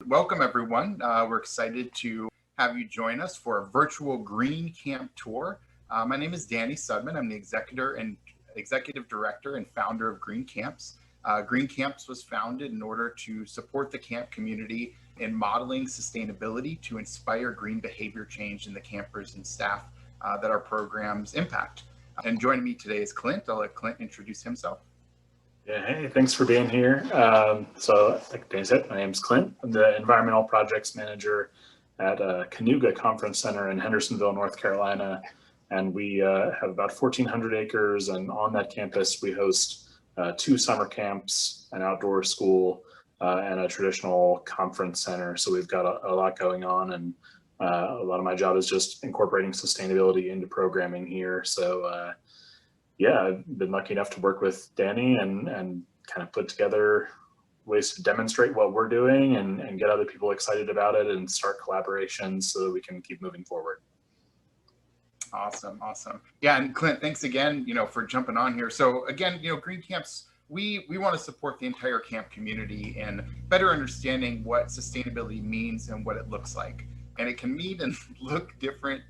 Welcome, everyone. We're excited to have you join us for a virtual Green Camp tour. My name is Danny Sudman. I'm the executive director and founder of Green Camps. Green Camps was founded in order to support the camp community in modeling sustainability to inspire green behavior change in the campers and staff that our programs impact. And joining me today is Clint. I'll let Clint introduce himself. Yeah, hey, thanks for being here. So like Dave said, my name's Clint. I'm the Environmental Projects Manager at Kanuga Conference Center in Hendersonville, North Carolina. And we have about 1,400 acres, and on that campus we host 2 summer camps, an outdoor school, and a traditional conference center. So we've got a lot going on, and a lot of my job is just incorporating sustainability into programming here. So yeah, I've been lucky enough to work with Danny and kind of put together ways to demonstrate what we're doing and get other people excited about it and start collaborations so that we can keep moving forward. Awesome. Yeah, and Clint, thanks again, for jumping on here. So again, Green Camps, we want to support the entire camp community in better understanding what sustainability means and what it looks like. And it can mean and look different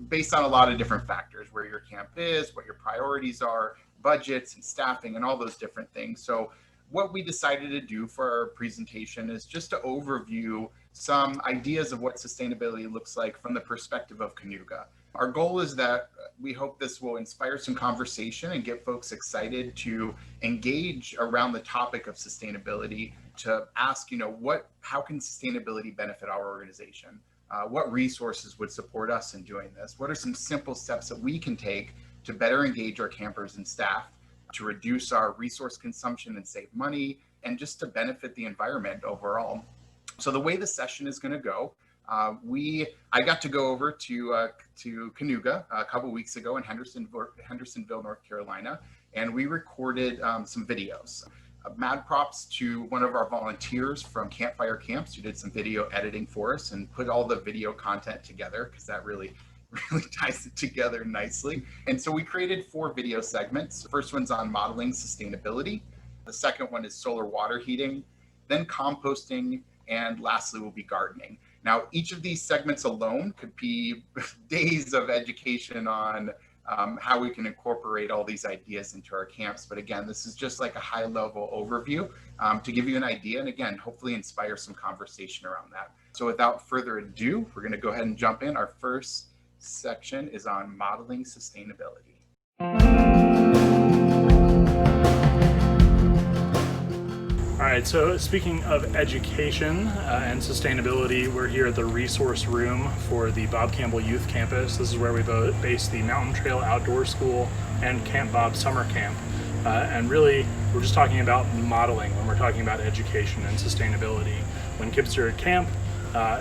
based on a lot of different factors, where your camp is, what your priorities are, budgets and staffing and all those different things. So what we decided to do for our presentation is just to overview some ideas of what sustainability looks like from the perspective of Kanuga. Our goal is that we hope this will inspire some conversation and get folks excited to engage around the topic of sustainability, to ask, how can sustainability benefit our organization? What resources would support us in doing this? What are some simple steps that we can take to better engage our campers and staff, to reduce our resource consumption and save money, and just to benefit the environment overall? So the way the session is going to go, I got to go over to Kanuga a couple weeks ago in Hendersonville, North Carolina, and we recorded some videos. Mad props to one of our volunteers from Campfire Camps who did some video editing for us and put all the video content together, because that really ties it together nicely. And so we created 4 video segments. The first one's on modeling sustainability. The second one is solar water heating, then composting, and lastly will be gardening. Now, each of these segments alone could be days of education on how we can incorporate all these ideas into our camps. But again, this is just like a high-level overview to give you an idea, and again, hopefully inspire some conversation around that. So without further ado, we're going to go ahead and jump in. Our first section is on modeling sustainability. All right, so speaking of education and sustainability, we're here at the resource room for the Bob Campbell Youth Campus. This is where we base the Mountain Trail Outdoor School and Camp Bob Summer Camp. And really, we're just talking about modeling when we're talking about education and sustainability. When kids are at camp,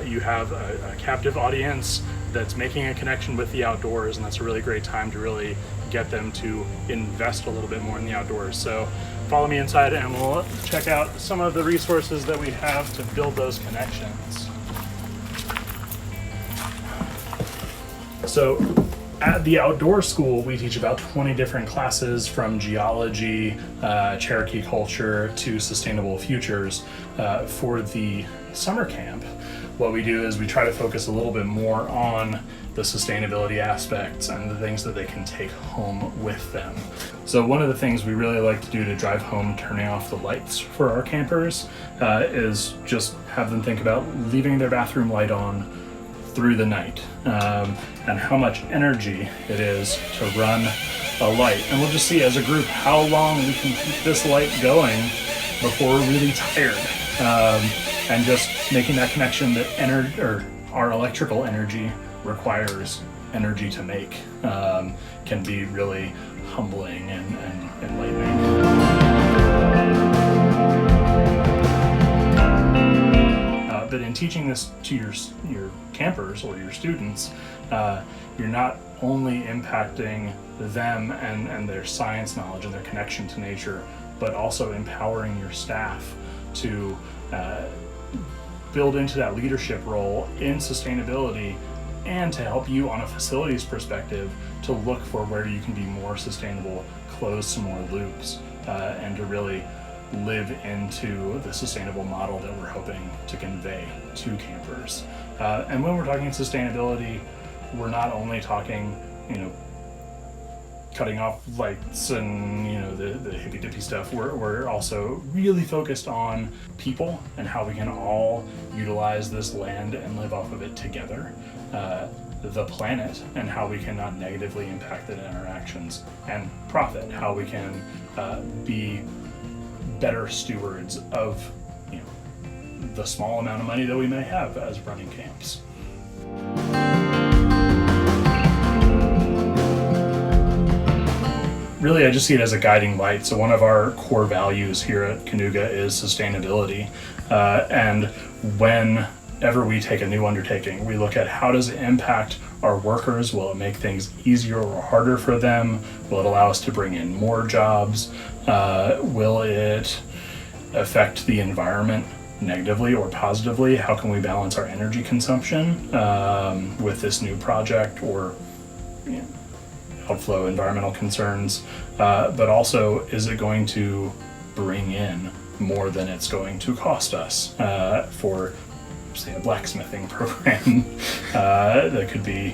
you have a captive audience that's making a connection with the outdoors, and that's a really great time to really get them to invest a little bit more in the outdoors. So follow me inside and we'll check out some of the resources that we have to build those connections. So at the outdoor school, we teach about 20 different classes, from geology, Cherokee culture, to sustainable futures. For the summer camp, what we do is we try to focus a little bit more on the sustainability aspects and the things that they can take home with them. So one of the things we really like to do to drive home turning off the lights for our campers is just have them think about leaving their bathroom light on through the night, and how much energy it is to run a light. And we'll just see as a group how long we can keep this light going before we're really tired. And just making that connection that our electrical energy requires energy to make can be really humbling and enlightening. But in teaching this to your campers or your students, you're not only impacting them and their science knowledge and their connection to nature, but also empowering your staff to build into that leadership role in sustainability, and to help you on a facilities perspective to look for where you can be more sustainable, close some more loops, and to really live into the sustainable model that we're hoping to convey to campers. And when we're talking sustainability, we're not only talking, cutting off lights and the hippy dippy stuff. We're also really focused on people and how we can all utilize this land and live off of it together. The planet and how we can not negatively impact it in our actions, and profit, how we can be better stewards of the small amount of money that we may have as running camps. Really, I just see it as a guiding light. So one of our core values here at Kanuga is sustainability. And whenever we take a new undertaking, we look at how does it impact our workers? Will it make things easier or harder for them? Will it allow us to bring in more jobs? Will it affect the environment negatively or positively? How can we balance our energy consumption with this new project, or outflow environmental concerns, but also, is it going to bring in more than it's going to cost us for, say, a blacksmithing program that could be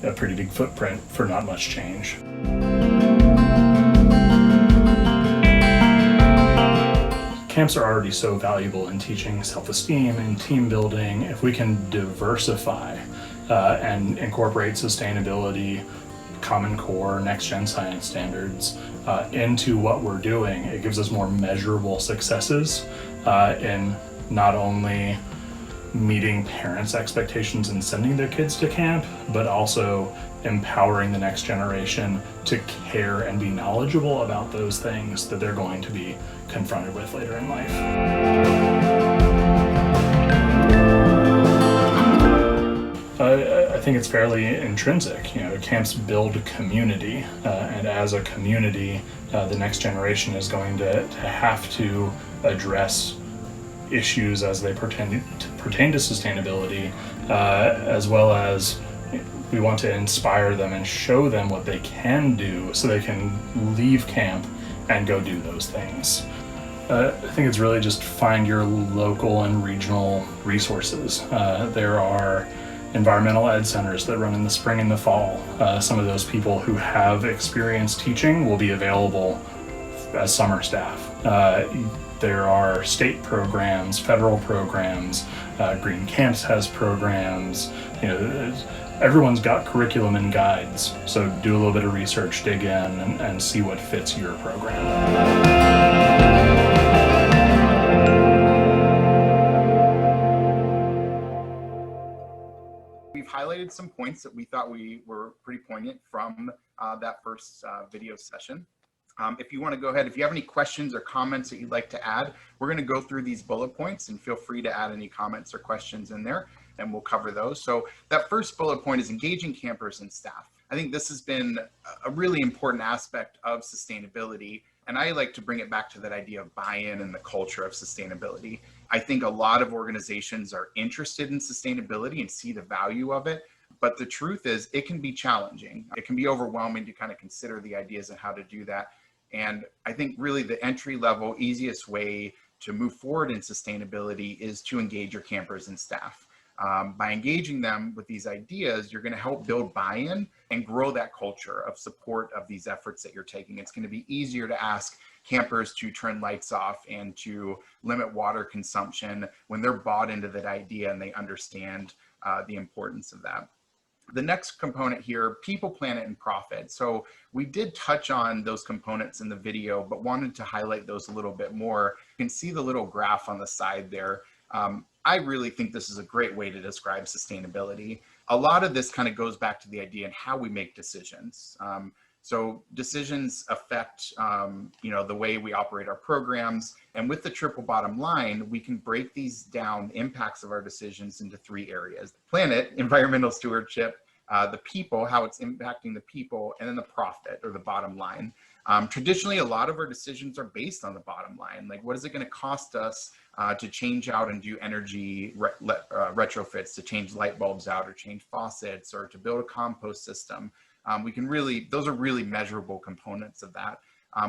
a pretty big footprint for not much change. Camps are already so valuable in teaching self-esteem and team building. If we can diversify and incorporate sustainability, Common Core, next gen science standards into what we're doing, it gives us more measurable successes in not only meeting parents' expectations and sending their kids to camp, but also empowering the next generation to care and be knowledgeable about those things that they're going to be confronted with later in life. I think it's fairly intrinsic. Camps build community, and as a community, the next generation is going to have to address issues as they pertain to sustainability, as well as we want to inspire them and show them what they can do so they can leave camp and go do those things. I think it's really just find your local and regional resources. There are environmental ed centers that run in the spring and the fall. Some of those people who have experience teaching will be available as summer staff. There are state programs, federal programs, Green Camps has programs. Everyone's got curriculum and guides, so do a little bit of research, dig in, and see what fits your program. We've highlighted some points that we thought were pretty poignant from that first video session. If you want to go ahead, if you have any questions or comments that you'd like to add, we're going to go through these bullet points, and feel free to add any comments or questions in there, and we'll cover those. So that first bullet point is engaging campers and staff. I think this has been a really important aspect of sustainability, and I like to bring it back to that idea of buy-in and the culture of sustainability. I think a lot of organizations are interested in sustainability and see the value of it, but the truth is it can be challenging. It can be overwhelming to kind of consider the ideas and how to do that. And I think really the entry level, easiest way to move forward in sustainability is to engage your campers and staff. By engaging them with these ideas, you're going to help build buy-in and grow that culture of support of these efforts that you're taking. It's going to be easier to ask campers to turn lights off and to limit water consumption when they're bought into that idea and they understand the importance of that. The next component here, people, planet, and profit. So we did touch on those components in the video, but wanted to highlight those a little bit more. You can see the little graph on the side there. I really think this is a great way to describe sustainability. A lot of this kind of goes back to the idea and how we make decisions. So decisions affect, the way we operate our programs. And with the triple bottom line, we can break these down, impacts of our decisions, into three areas: the planet, environmental stewardship, the people, how it's impacting the people, and then the profit, or the bottom line. Traditionally, a lot of our decisions are based on the bottom line. Like, what is it going to cost us to change out and do energy retrofits, to change light bulbs out, or change faucets, or to build a compost system? We can really, those are really measurable components of that.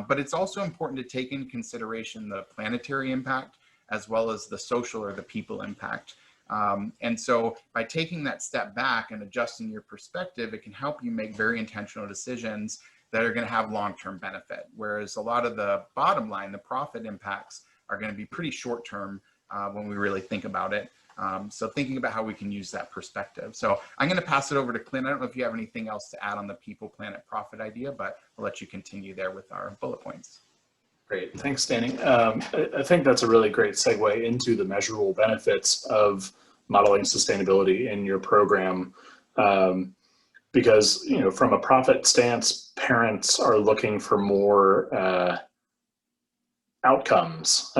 But it's also important to take into consideration the planetary impact as well as the social or the people impact. And so by taking that step back and adjusting your perspective, it can help you make very intentional decisions that are going to have long-term benefit. Whereas a lot of the bottom line, the profit impacts, are going to be pretty short-term when we really think about it. So thinking about how we can use that perspective. So I'm going to pass it over to Clint. I don't know if you have anything else to add on the people, planet, profit idea, but I'll let you continue there with our bullet points. Great, thanks, Danny. I think that's a really great segue into the measurable benefits of modeling sustainability in your program. Because, you know, from a profit stance, parents are looking for more outcomes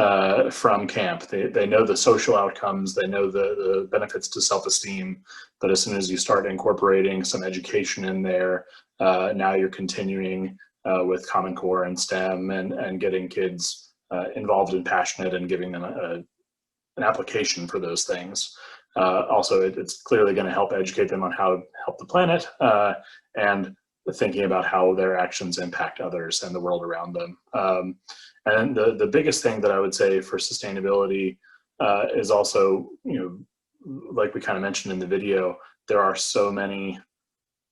from camp. They know the social outcomes, they know the benefits to self-esteem, but as soon as you start incorporating some education in there, now you're continuing with Common Core and STEM and getting kids involved and passionate and giving them an application for those things. Also, it's clearly going to help educate them on how to help the planet and thinking about how their actions impact others and the world around them. And the biggest thing that I would say for sustainability is also, you know, like we kind of mentioned in the video, there are so many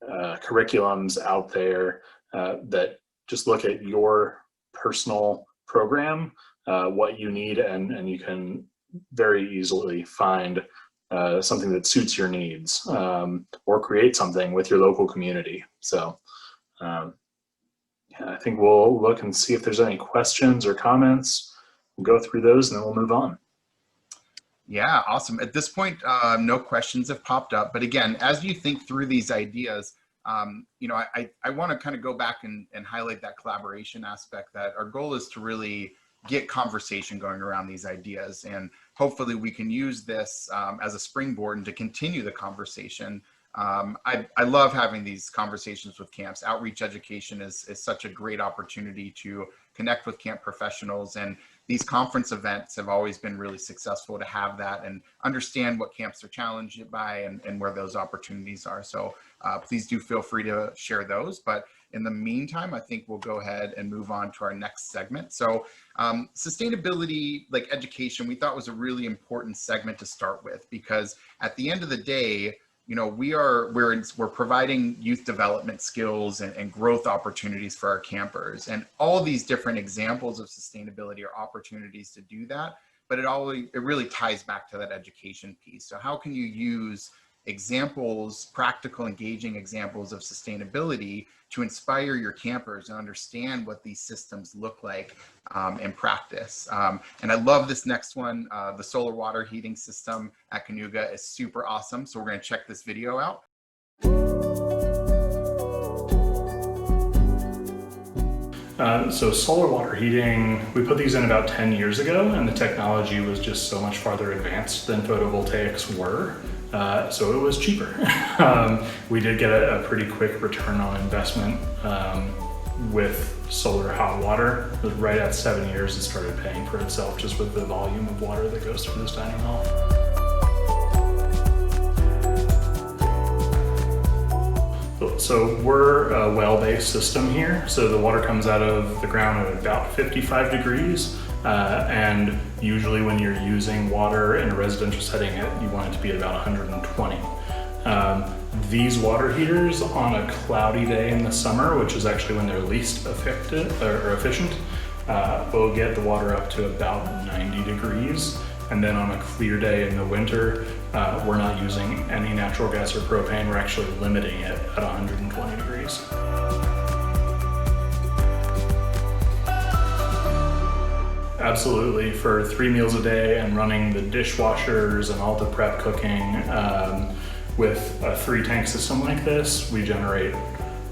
curriculums out there that just look at your personal program, what you need, and you can very easily find something that suits your needs, or create something with your local community. So yeah, I think we'll look and see if there's any questions or comments. We'll go through those and then we'll move on. Yeah, awesome. At this point, no questions have popped up. But again, as you think through these ideas, you know, I want to kind of go back and highlight that collaboration aspect, that our goal is to really get conversation going around these ideas. And hopefully we can use this as a springboard and to continue the conversation. I love having these conversations with camps. Outreach education is such a great opportunity to connect with camp professionals, and these conference events have always been really successful to have that and understand what camps are challenged by and where those opportunities are. So please do feel free to share those. But in the meantime, I think we'll go ahead and move on to our next segment. So sustainability, like education, we thought was a really important segment to start with, because at the end of the day, you know, we're providing youth development skills and growth opportunities for our campers, and all these different examples of sustainability are opportunities to do that. But it really ties back to that education piece. So how can you use examples, practical, engaging examples of sustainability to inspire your campers and understand what these systems look like in practice. And I love this next one. The solar water heating system at Kanuga is super awesome. So we're going to check this video out. So solar water heating, we put these in about 10 years ago, and the technology was just so much farther advanced than photovoltaics were. So it was cheaper. We did get a pretty quick return on investment with solar hot water. It was right at 7 years it started paying for itself, just with the volume of water that goes through this dining hall. So we're a well-based system here. So the water comes out of the ground at about 55 degrees. And usually when you're using water in a residential setting, you want it to be at about 120. These water heaters on a cloudy day in the summer, which is actually when they're least effective or efficient, will get the water up to about 90 degrees. And then on a clear day in the winter, we're not using any natural gas or propane. We're actually limiting it at 120 degrees. Absolutely. For 3 meals a day and running the dishwashers and all the prep cooking, with a 3-tank system like this, we generate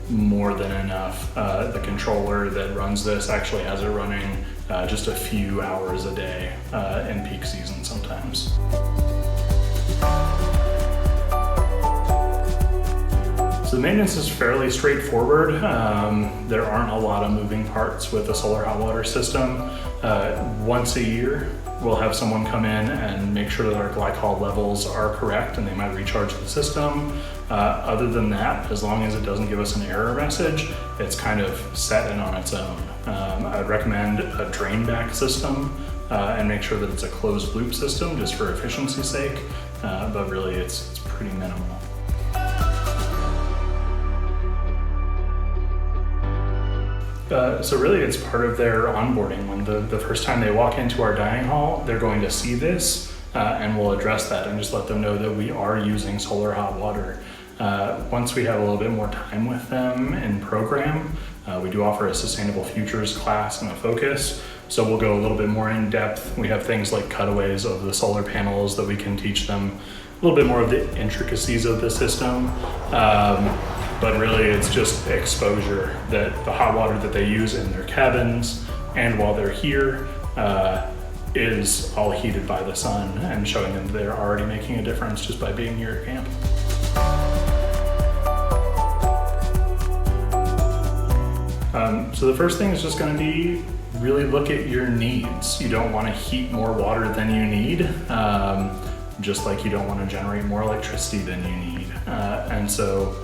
more than enough. The controller that runs this actually has it running just a few hours a day in peak season sometimes. So the maintenance is fairly straightforward. There aren't a lot of moving parts with a solar hot water system. Once a year, we'll have someone come in and make sure that our glycol levels are correct, and they might recharge the system. Other than that, as long as it doesn't give us an error message, it's kind of set in on its own. I would recommend a drain back system and make sure that it's a closed loop system just for efficiency's sake, but really it's pretty minimal. So really it's part of their onboarding. When the first time they walk into our dining hall, they're going to see this and we'll address that and just let them know that we are using solar hot water. Once we have a little bit more time with them in program, we do offer a sustainable futures class and a focus. So we'll go a little bit more in depth. We have things like cutaways of the solar panels that we can teach them a little bit more of the intricacies of the system. But really it's just exposure that the hot water that they use in their cabins and while they're here is all heated by the sun, and showing them they're already making a difference just by being here at camp. So the first thing is just going to be really look at your needs. You don't want to heat more water than you need, just like you don't want to generate more electricity than you need. And so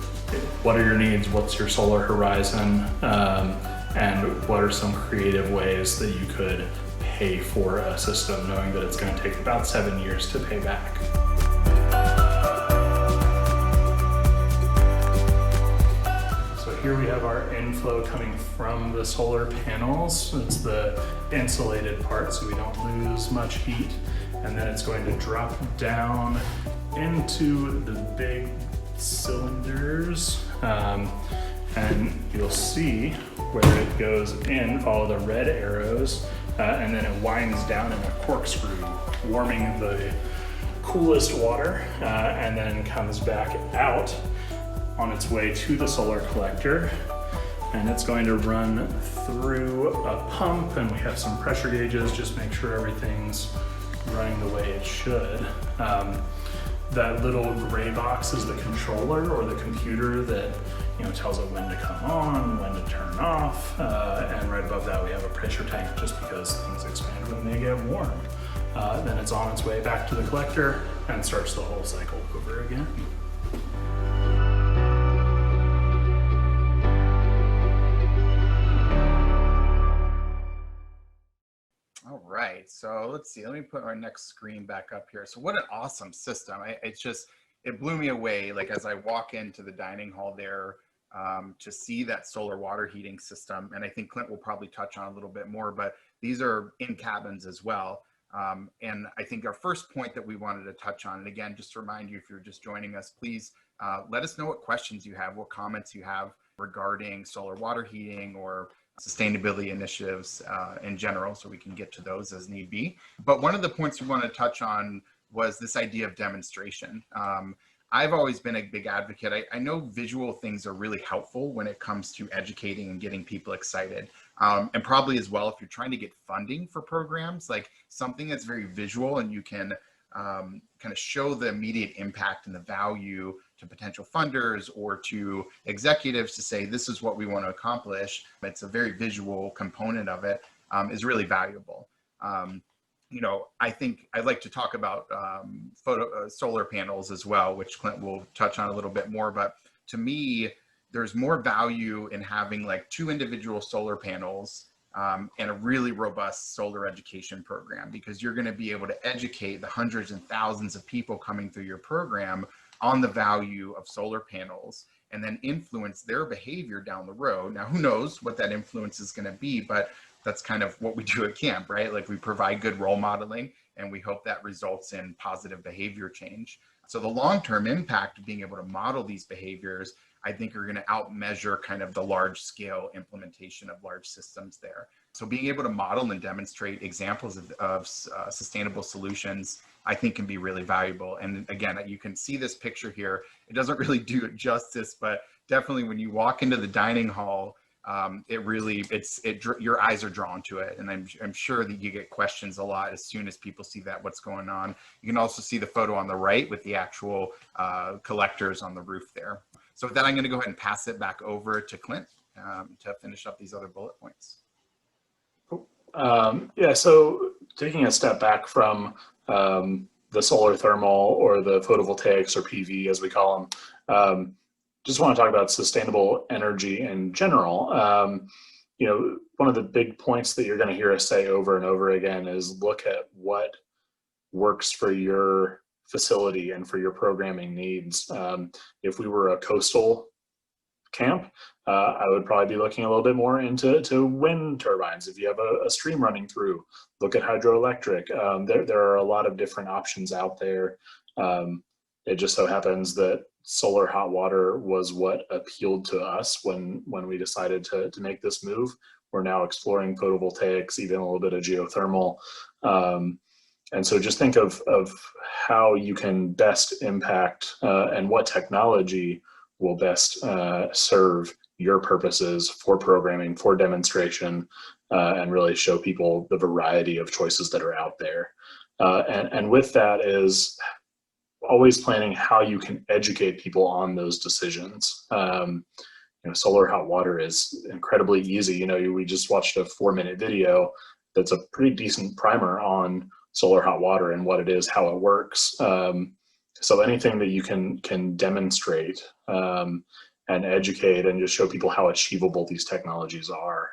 what are your needs? What's your solar horizon? And what are some creative ways that you could pay for a system, knowing that it's going to take about 7 years to pay back? Here we have our inflow coming from the solar panels. It's the insulated part so we don't lose much heat. And then it's going to drop down into the big cylinders. And you'll see where it goes in, follow the red arrows, and then it winds down in a corkscrew, warming the coolest water, and then comes back out on its way to the solar collector, and it's going to run through a pump, and we have some pressure gauges, just make sure everything's running the way it should. That little gray box is the controller or the computer that tells it when to come on, when to turn off, and right above that we have a pressure tank just because things expand when they get warm. Then it's on its way back to the collector and starts the whole cycle over again. All right, so let's see, let me put our next screen back up here. So what an awesome system. It blew me away, like as I walk into the dining hall there, to see that solar water heating system. And I think Clint will probably touch on a little bit more, but these are in cabins as well. And I think our first point that we wanted to touch on, and again, just to remind you, if you're just joining us, please let us know what questions you have, what comments you have regarding solar water heating or sustainability initiatives in general, so we can get to those as need be. But one of the points we want to touch on was this idea of demonstration. I've always been a big advocate. I know visual things are really helpful when it comes to educating and getting people excited. And probably as well, if you're trying to get funding for programs, like something that's very visual and you can kind of show the immediate impact and the value to potential funders or to executives to say, this is what we want to accomplish. It's a very visual component of it, is really valuable. I think I'd like to talk about solar panels as well, which Clint will touch on a little bit more. But to me, there's more value in having like 2 individual solar panels and a really robust solar education program, because you're going to be able to educate the hundreds and thousands of people coming through your program on the value of solar panels and then influence their behavior down the road. Now, who knows what that influence is going to be, but that's kind of what we do at camp, right? Like we provide good role modeling and we hope that results in positive behavior change. So the long-term impact of being able to model these behaviors, I think are going to outmeasure kind of the large scale implementation of large systems there. So being able to model and demonstrate examples of sustainable solutions, I think can be really valuable. And again, you can see this picture here. It doesn't really do it justice, but definitely when you walk into the dining hall, your eyes are drawn to it. And I'm sure that you get questions a lot as soon as people see that, what's going on. You can also see the photo on the right with the actual collectors on the roof there. So with that, I'm going to go ahead and pass it back over to Clint to finish up these other bullet points. Yeah, so taking a step back from the solar thermal or the photovoltaics or PV as we call them, just want to talk about sustainable energy in general. One of the big points that you're going to hear us say over and over again is look at what works for your facility and for your programming needs. If we were a coastal camp, I would probably be looking a little bit more into wind turbines. If you have a stream running through, look at hydroelectric. There are a lot of different options out there. It just so happens that solar hot water was what appealed to us when we decided to make this move. We're now exploring photovoltaics, even a little bit of geothermal. And so just think of how you can best impact and what technology will best serve your purposes for programming, for demonstration, and really show people the variety of choices that are out there. And with that is always planning how you can educate people on those decisions. Solar hot water is incredibly easy. We just watched a 4-minute video that's a pretty decent primer on solar hot water and what it is, how it works. So anything that you can demonstrate and educate and just show people how achievable these technologies are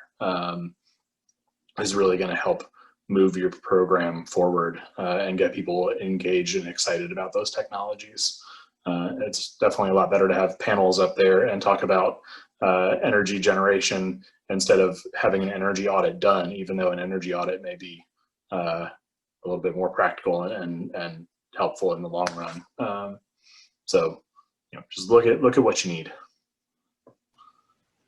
is really going to help move your program forward and get people engaged and excited about those technologies. It's definitely a lot better to have panels up there and talk about energy generation instead of having an energy audit done, even though an energy audit may be a little bit more practical and helpful in the long run. So just look at what you need.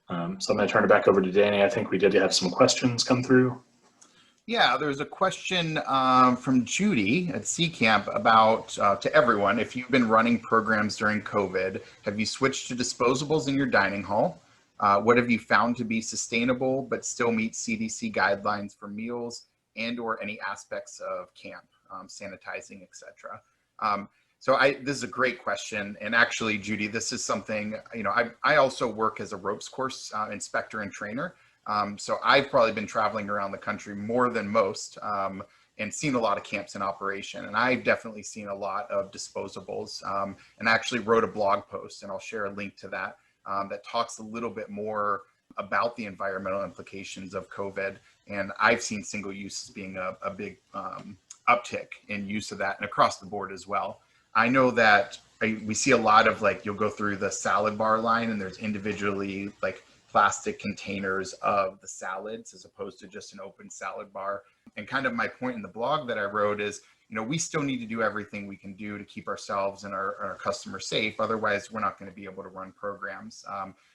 So I'm going to turn it back over to Danny. I think we did have some questions come through. Yeah, there's a question from Judy at C Camp about, to everyone, if you've been running programs during COVID, have you switched to disposables in your dining hall? What have you found to be sustainable but still meet CDC guidelines for meals and or any aspects of camp, sanitizing, etc.? So this is a great question. And actually, Judy, this is something, I also work as a ropes course inspector and trainer. So I've probably been traveling around the country more than most and seen a lot of camps in operation. And I've definitely seen a lot of disposables and actually wrote a blog post, and I'll share a link to that, that talks a little bit more about the environmental implications of COVID. And I've seen single use as being a big uptick in use of that and across the board as well. I know that we see a lot of you'll go through the salad bar line and there's individually plastic containers of the salads as opposed to just an open salad bar. And kind of my point in the blog that I wrote is, we still need to do everything we can do to keep ourselves and our customers safe. Otherwise, we're not going to be able to run programs.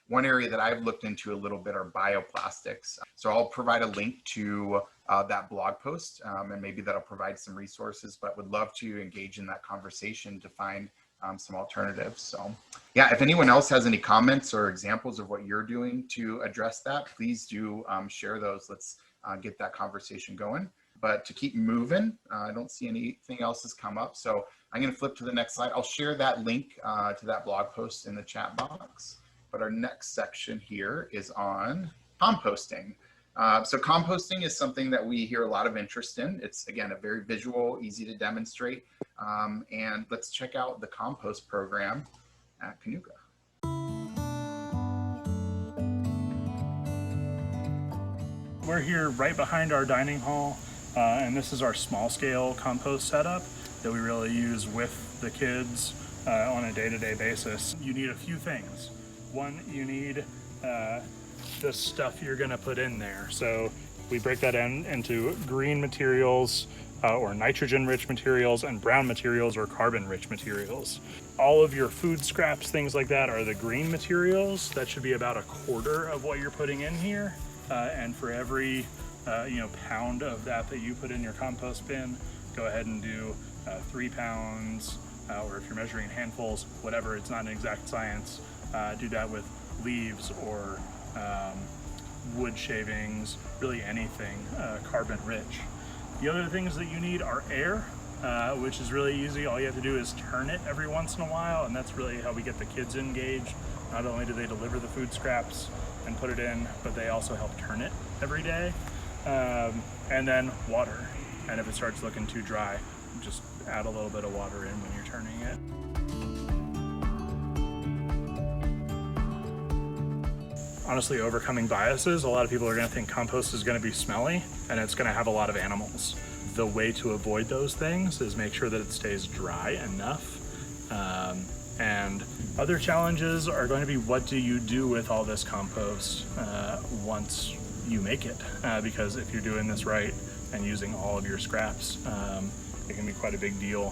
One area that I've looked into a little bit are bioplastics. So I'll provide a link to that blog post and maybe that'll provide some resources, but would love to engage in that conversation to find some alternatives. So yeah, if anyone else has any comments or examples of what you're doing to address that, please do share those. Let's get that conversation going. But to keep moving, I don't see anything else has come up. So I'm going to flip to the next slide. I'll share that link to that blog post in the chat box. But our next section here is on composting. So composting is something that we hear a lot of interest in. It's, again, a very visual, easy to demonstrate. And let's check out the compost program at Kanuga. We're here right behind our dining hall, and this is our small scale compost setup that we really use with the kids on a day-to-day basis. You need a few things. One, you need the stuff you're gonna put in there. So we break that into green materials or nitrogen-rich materials and brown materials or carbon-rich materials. All of your food scraps, things like that, are the green materials. That should be about 1/4 of what you're putting in here. And for every pound of that you put in your compost bin, go ahead and do 3 pounds, or if you're measuring handfuls, whatever, it's not an exact science, do that with leaves or wood shavings, really anything carbon rich. The other things that you need are air, which is really easy. All you have to do is turn it every once in a while, and that's really how we get the kids engaged. Not only do they deliver the food scraps and put it in, but they also help turn it every day. And then water. And if it starts looking too dry, just add a little bit of water in when you're turning it. Honestly, overcoming biases, a lot of people are going to think compost is going to be smelly and it's going to have a lot of animals. The way to avoid those things is make sure that it stays dry enough. And other challenges are going to be, what do you do with all this compost once you make it? Because if you're doing this right and using all of your scraps, it can be quite a big deal.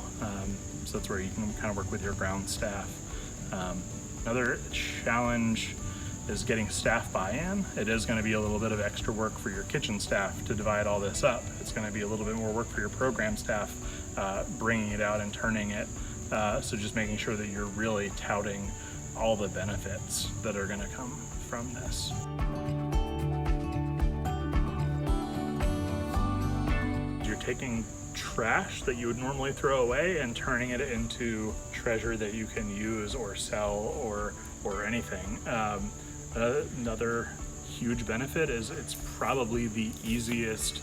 So that's where you can kind of work with your ground staff. Another challenge is getting staff buy-in. It is going to be a little bit of extra work for your kitchen staff to divide all this up. It's going to be a little bit more work for your program staff bringing it out and turning it. So just making sure that you're really touting all the benefits that are going to come from this. You're taking trash that you would normally throw away and turning it into treasure that you can use or sell or anything. Another huge benefit is it's probably the easiest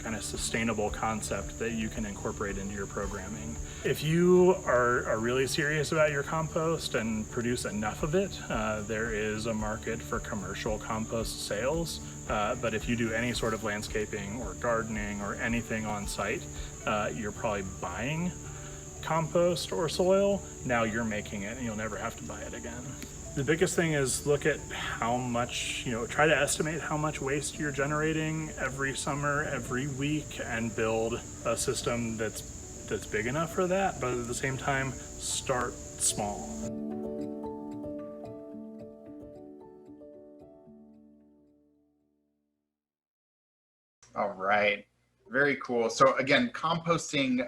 kind of sustainable concept that you can incorporate into your programming. If you are really serious about your compost and produce enough of it, there is a market for commercial compost sales. But if you do any sort of landscaping or gardening or anything on site, you're probably buying compost or soil. Now you're making it and you'll never have to buy it again. The biggest thing is look at how much, try to estimate how much waste you're generating every summer, every week, and build a system that's big enough for that, but at the same time, start small. All right. Very cool. So again, composting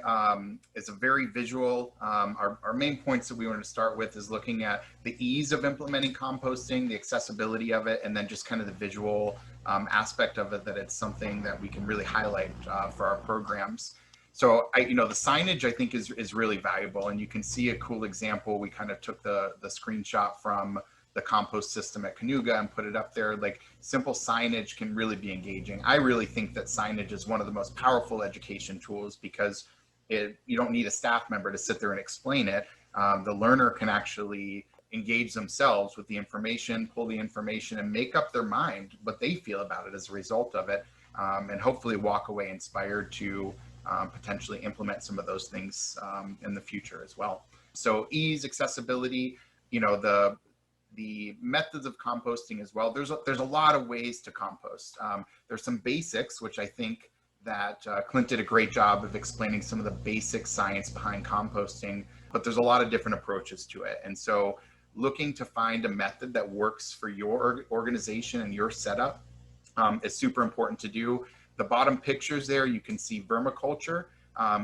is a very visual. Our main points that we want to start with is looking at the ease of implementing composting, the accessibility of it, and then just kind of the visual aspect of it, that it's something that we can really highlight for our programs. So the signage I think is really valuable, and you can see a cool example. We kind of took the screenshot from the compost system at Kanuga and put it up there. Like, simple signage can really be engaging. I really think that signage is one of the most powerful education tools, because you don't need a staff member to sit there and explain it. The learner can actually engage themselves with the information, pull the information, and make up their mind what they feel about it as a result of it, and hopefully walk away inspired to potentially implement some of those things in the future as well. So ease, accessibility, the methods of composting as well. There's a lot of ways to compost. There's some basics, which I think that Clint did a great job of explaining some of the basic science behind composting, but there's a lot of different approaches to it. And so looking to find a method that works for your organization and your setup is super important to do. The bottom pictures there, you can see vermiculture.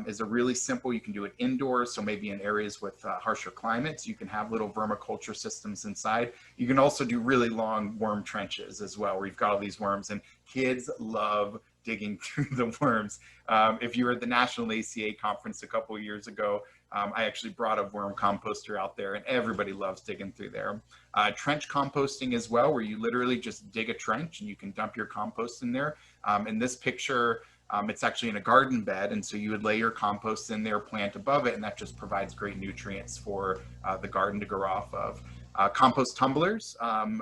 Is a really simple, you can do it indoors, so maybe in areas with harsher climates, you can have little vermiculture systems inside. You can also do really long worm trenches as well, where you've got all these worms, and kids love digging through the worms. If you were at the National ACA conference a couple of years ago, I actually brought a worm composter out there, and everybody loves digging through there. Trench composting as well, where you literally just dig a trench and you can dump your compost in there. In this picture, it's actually in a garden bed, and so you would lay your compost in there, plant above it, and that just provides great nutrients for the garden to grow off of. Compost tumblers,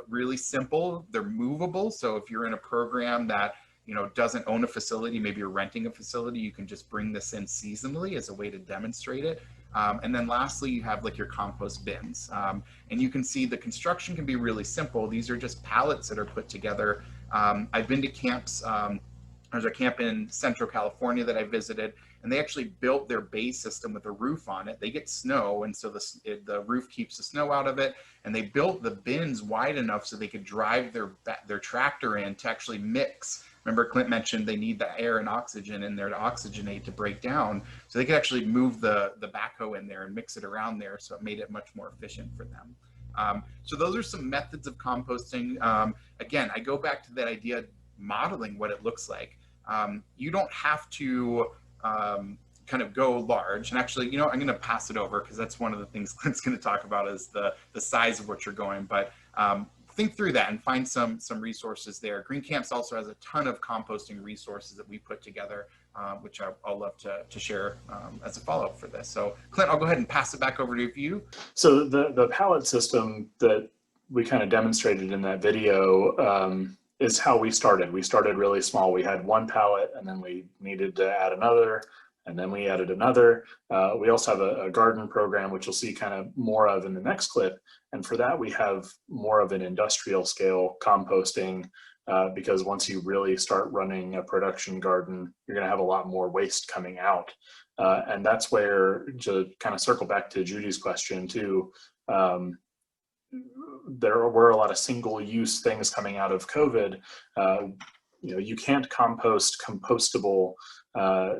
really simple. They're movable, so if you're in a program that doesn't own a facility, maybe you're renting a facility, you can just bring this in seasonally as a way to demonstrate it. And then lastly, you have like your compost bins. And you can see the construction can be really simple. These are just pallets that are put together. I've been to camps. There's a camp in Central California that I visited, and they actually built their bay system with a roof on it. They get snow, and so the roof keeps the snow out of it, and they built the bins wide enough so they could drive their tractor in to actually mix. Remember, Clint mentioned they need the air and oxygen in there to oxygenate to break down, so they could actually move the backhoe in there and mix it around there, so it made it much more efficient for them. So those are some methods of composting. Again, I go back to that idea of modeling what it looks like. You don't have to kind of go large. And actually, I'm going to pass it over, because that's one of the things Clint's going to talk about, is the size of what you're going. But think through that and find some resources there. Green Camps also has a ton of composting resources that we put together. which I'll love to share as a follow-up for this. So Clint, I'll go ahead and pass it back over to you. So the pallet system that we kind of demonstrated in that video is how we started. We started really small. We had one pallet, and then we needed to add another, and then we added another. We also have a garden program, which you'll see kind of more of in the next clip. And for that, we have more of an industrial scale composting, because once you really start running a production garden, you're going to have a lot more waste coming out. And that's where, to kind of circle back to Judy's question too, there were a lot of single-use things coming out of COVID. You can't compost compostable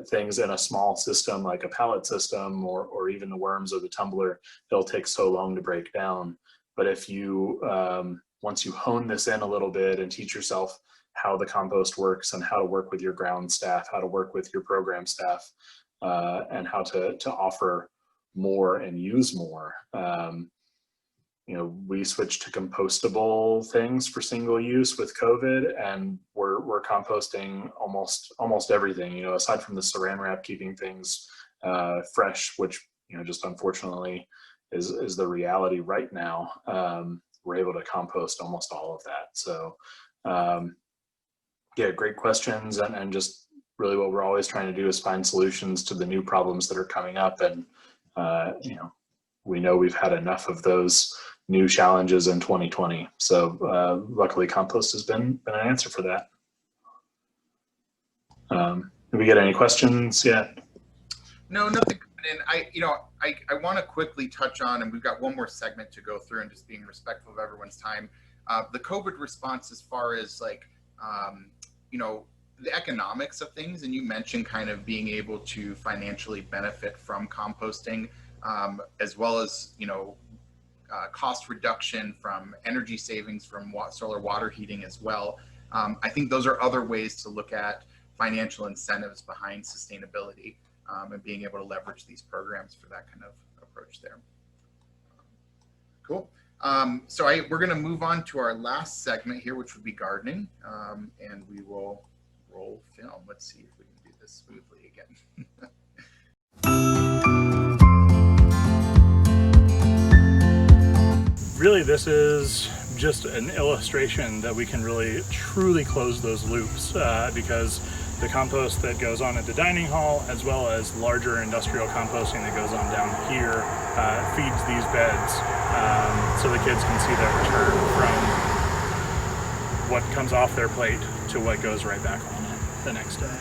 things in a small system like a pallet system, or even the worms or the tumbler. It'll take so long to break down. But if you once you hone this in a little bit and teach yourself how the compost works and how to work with your ground staff, how to work with your program staff, and how to offer more and use more. We switched to compostable things for single use with COVID, and we're composting almost everything. Aside from the Saran wrap keeping things fresh, which just unfortunately is the reality right now. We're able to compost almost all of that. So, yeah, great questions, and just really what we're always trying to do is find solutions to the new problems that are coming up. And we know we've had enough of those new challenges in 2020. So luckily compost has been an answer for that. Did we get any questions yet? No, nothing. And I want to quickly touch on, and we've got one more segment to go through, and just being respectful of everyone's time. The COVID response, as far as the economics of things, and you mentioned kind of being able to financially benefit from composting, as well as cost reduction from energy savings from solar water heating as well. I think those are other ways to look at financial incentives behind sustainability, and being able to leverage these programs for that kind of approach there. Cool. So we're going to move on to our last segment here, which would be gardening, and we will roll film. Let's see if we can do this smoothly again. Really, this is just an illustration that we can really truly close those loops, because the compost that goes on at the dining hall, as well as larger industrial composting that goes on down here, feeds these beds, so the kids can see that return from what comes off their plate to what goes right back on it the next day.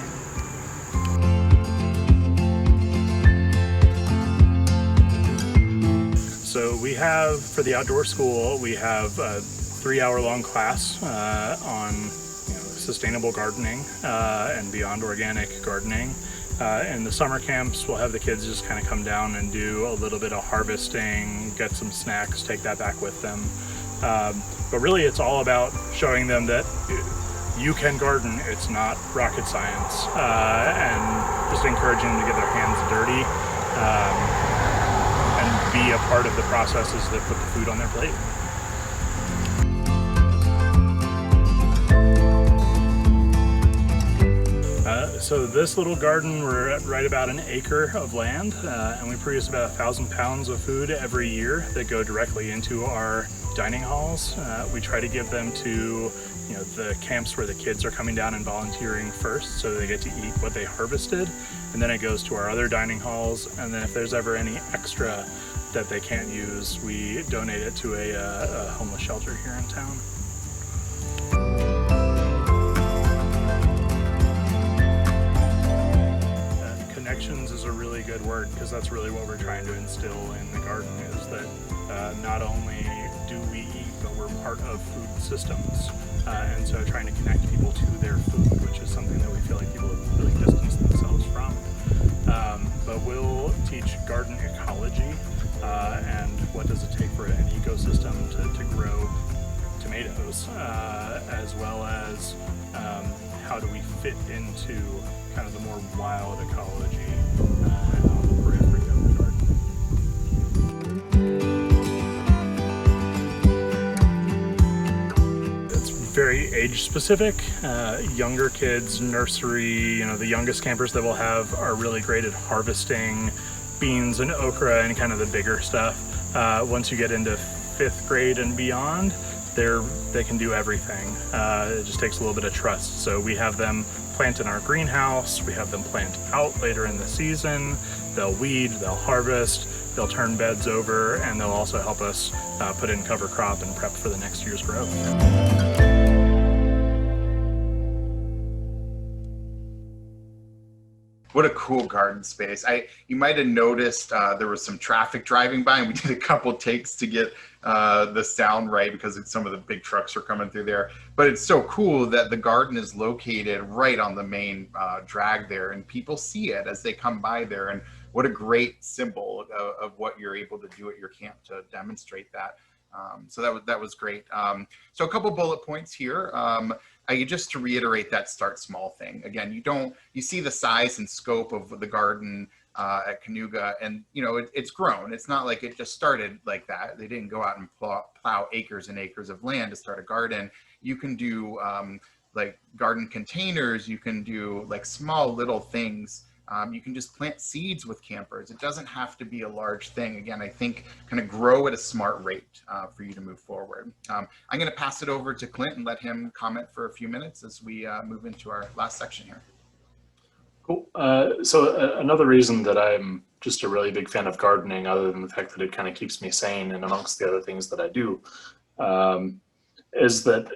So we have, for the outdoor school, we have a 3-hour-long class on sustainable gardening and beyond organic gardening. In the summer camps, we'll have the kids just kind of come down and do a little bit of harvesting, get some snacks, take that back with them. But really, it's all about showing them that you can garden. It's not rocket science, and just encouraging them to get their hands dirty and be a part of the processes that put the food on their plate. So this little garden, we're at right about an acre of land, and we produce about 1,000 pounds of food every year that go directly into our dining halls. We try to give them to the camps where the kids are coming down and volunteering first, so they get to eat what they harvested, and then it goes to our other dining halls. And then if there's ever any extra that they can't use, we donate it to a homeless shelter here in town. Connections is a really good word, because that's really what we're trying to instill in the garden, is that not only do we eat, but we're part of food systems. And so trying to connect people to their food, which is something that we feel like people have really distanced themselves from. But we'll teach garden ecology, and what does it take for an ecosystem to grow tomatoes, as well as how do we fit into kind of the more wild ecology on the periphery of the garden. It's very very age specific. Younger kids, nursery, the youngest campers that we'll have are really great at harvesting beans and okra and kind of the bigger stuff. Once you get into 5th grade and beyond, they can do everything. It just takes a little bit of trust. So we have them plant in our greenhouse, we have them plant out later in the season, they'll weed, they'll harvest, they'll turn beds over, and they'll also help us put in cover crop and prep for the next year's growth. What a cool garden space. You might have noticed there was some traffic driving by, and we did a couple takes to get the sound right because some of the big trucks are coming through there. But it's so cool that the garden is located right on the main drag there, and people see it as they come by there. And what a great symbol of what you're able to do at your camp to demonstrate that. So that was great. So a couple bullet points here. Just to reiterate that start small thing. Again, you see the size and scope of the garden at Kanuga, and it's grown. It's not like it just started like that. They didn't go out and plow acres and acres of land to start a garden. You can do like garden containers. You can do like small little things. You can just plant seeds with campers. It doesn't have to be a large thing. Again, I think kind of grow at a smart rate for you to move forward. I'm going to pass it over to Clint and let him comment for a few minutes as we move into our last section here. Cool. So another reason that I'm just a really big fan of gardening, other than the fact that it kind of keeps me sane and amongst the other things that I do, is that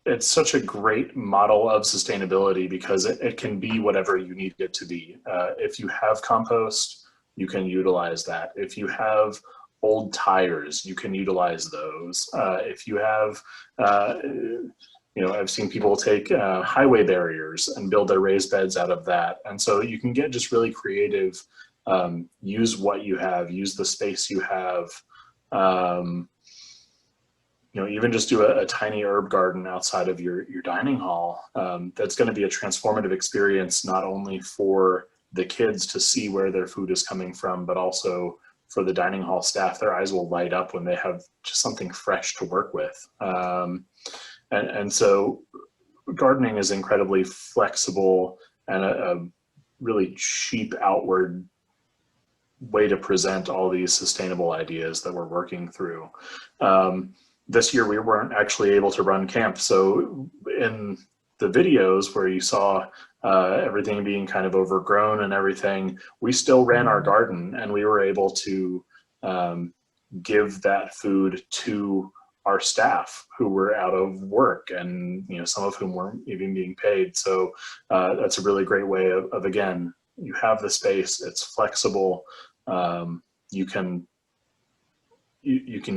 it's such a great model of sustainability because it can be whatever you need it to be. If you have compost, you can utilize that. If you have old tires, you can utilize those. If you have, I've seen people take highway barriers and build their raised beds out of that. And so you can get just really creative, use what you have, use the space you have. Even just do a tiny herb garden outside of your dining hall. That's going to be a transformative experience, not only for the kids to see where their food is coming from, but also for the dining hall staff. Their eyes will light up when they have just something fresh to work with. And so gardening is incredibly flexible and a really cheap outward way to present all these sustainable ideas that we're working through. This year we weren't actually able to run camp. So in the videos where you saw everything being kind of overgrown and everything, we still ran our garden and we were able to give that food to our staff who were out of work and some of whom weren't even being paid. So that's a really great way of again, you have the space, it's flexible, you can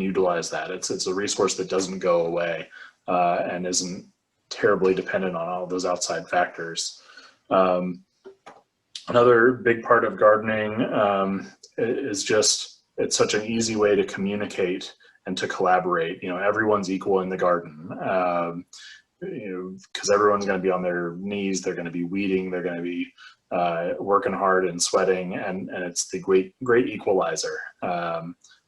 utilize that. It's a resource that doesn't go away and isn't terribly dependent on all those outside factors. Another big part of gardening is just, it's such an easy way to communicate and to collaborate. Everyone's equal in the garden because everyone's going to be on their knees, they're going to be weeding, they're going to be working hard and sweating, and it's the great equalizer.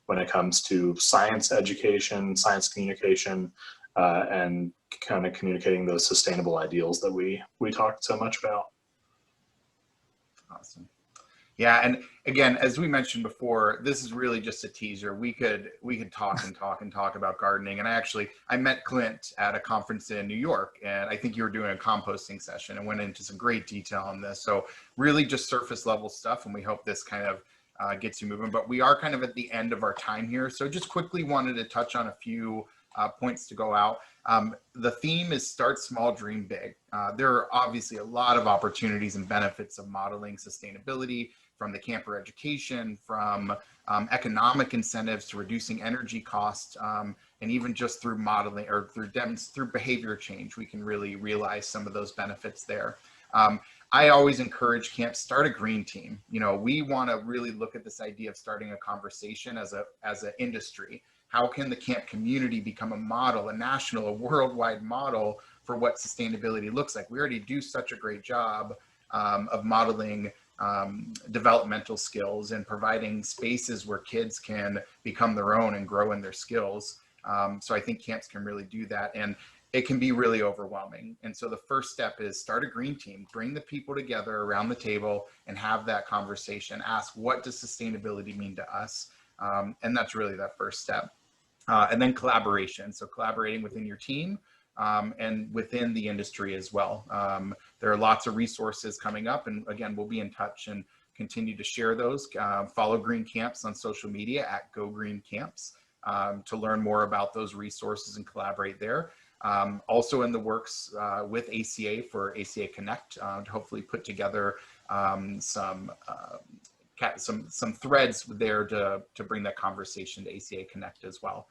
When it comes to science education, science communication, and kind of communicating those sustainable ideals that we talked so much about. Awesome. Yeah, and again, as we mentioned before, this is really just a teaser. We could talk and talk and talk about gardening. And I met Clint at a conference in New York, and I think you were doing a composting session and went into some great detail on this. So really just surface level stuff, and we hope this kind of gets you moving, but we are kind of at the end of our time here. So just quickly wanted to touch on a few points to go out. The theme is start small, dream big. There are obviously a lot of opportunities and benefits of modeling sustainability, from the camper education, from economic incentives to reducing energy costs, and even just through modeling or through behavior change, we can really realize some of those benefits there. I always encourage camps, start a green team. We want to really look at this idea of starting a conversation as an industry. How can the camp community become a model, a national, a worldwide model for what sustainability looks like? We already do such a great job of modeling developmental skills and providing spaces where kids can become their own and grow in their skills. So I think camps can really do that. And it can be really overwhelming. And so the first step is start a green team, bring the people together around the table and have that conversation. Ask, what does sustainability mean to us? And that's really that first step. And then collaboration. So collaborating within your team and within the industry as well. There are lots of resources coming up, and again, we'll be in touch and continue to share those. Follow Green Camps on social media at Go Green Camps to learn more about those resources and collaborate there. Also in the works with ACA for ACA Connect to hopefully put together some threads there to bring that conversation to ACA Connect as well.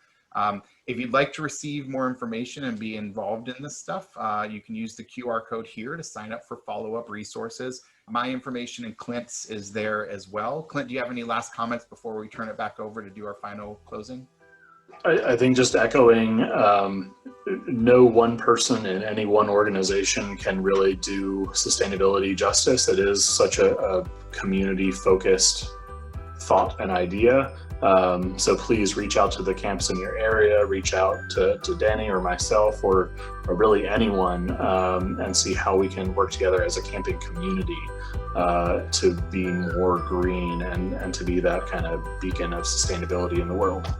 If you'd like to receive more information and be involved in this stuff, you can use the QR code here to sign up for follow-up resources. My information and Clint's is there as well. Clint, do you have any last comments before we turn it back over to do our final closing? I think just echoing, no one person in any one organization can really do sustainability justice. It is such a community-focused thought and idea. So please reach out to the camps in your area, reach out to Danny or myself or really anyone and see how we can work together as a camping community to be more green and to be that kind of beacon of sustainability in the world.